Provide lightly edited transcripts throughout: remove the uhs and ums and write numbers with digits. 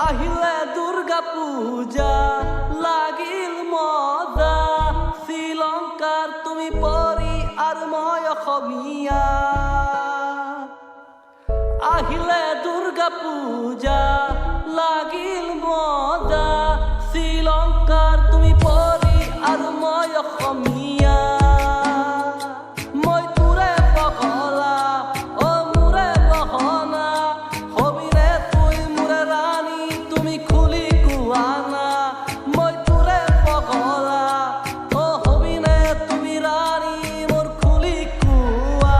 আহিলে দুর্গা পূজা লাগিল মজা শ্রীলঙ্কার তুমি পরি আর মই অসমীয়া আহিলে দুর্গা পূজা লাগিল মজা শ্রীলঙ্কার তুমি পরি আর মই অসমীয়া মই তোৰে পগলা ও মোৰে গহনা হবিনে তুই মোৰে ৰাণী তুমি খুলি কুৱানা মই তোৰে পগলা ও হবিনে তুমি ৰাণী মোৰ খুলি কুৱা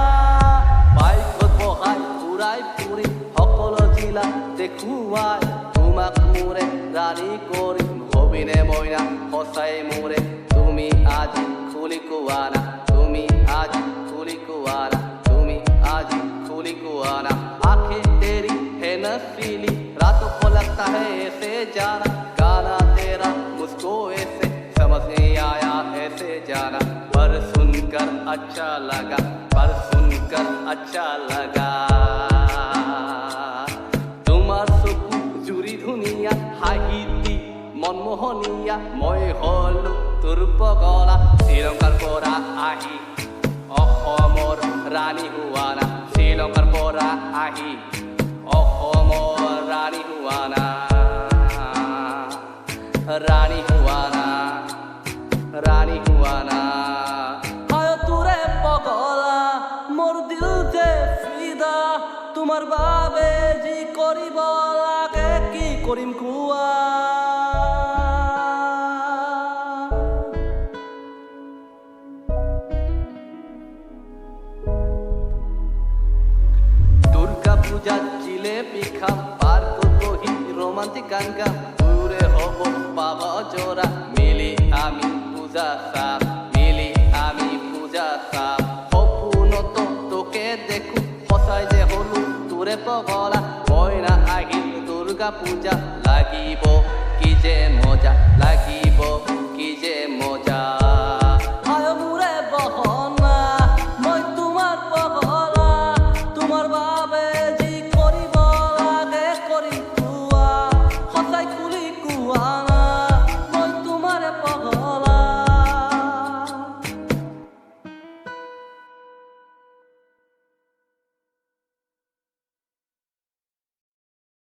বাইকত বহাই ফুৰাই ফুৰি সকলো জিলা দেখুৱাই তোমাক মোৰে ৰাণী কৰিম হবিনে মইনা সঁচাই মোৰে তুমি আজি খুলি কুৱানা তুমি আজি खुली कुआना तुमी आज खुली कुआना आंखें तेरी है नशीली रातों को लगता है ऐसे जाना गाना तेरा मुझको ऐसे समझ नहीं आया ऐसे जाना पर सुनकर अच्छा लगा पर सुनकर अच्छा लगा तुम्हार सुकु जुरी धुनिया हाहिती मनमोहनिया মই হলো তোর পগলা শ্রীলঙ্কার পৰা আহি অসমৰ ৰাণী হোৱানা শ্ৰীলংকাৰ পৰা আহি অসমৰ ৰাণী হোৱানা ৰাণী হোৱানা ৰাণী হোৱানা হয় তোৰে পগলা মোৰ দিল যে ফিদা তোমাৰ বাবে যি কৰিব লাগে কি কৰিম কোৱা পূজা জিলেপি খাম পার্কত বহি রোমান্টিক গান গাম দূরে হব বাবা জোড়া মিলি আমি পূজা চাম মিলি আমি পূজা চাম সপোনত তোকে দেখো সঁচাই যে হলো তোৰে পগলা মইনা আহিল দুর্গা পূজা লাগিব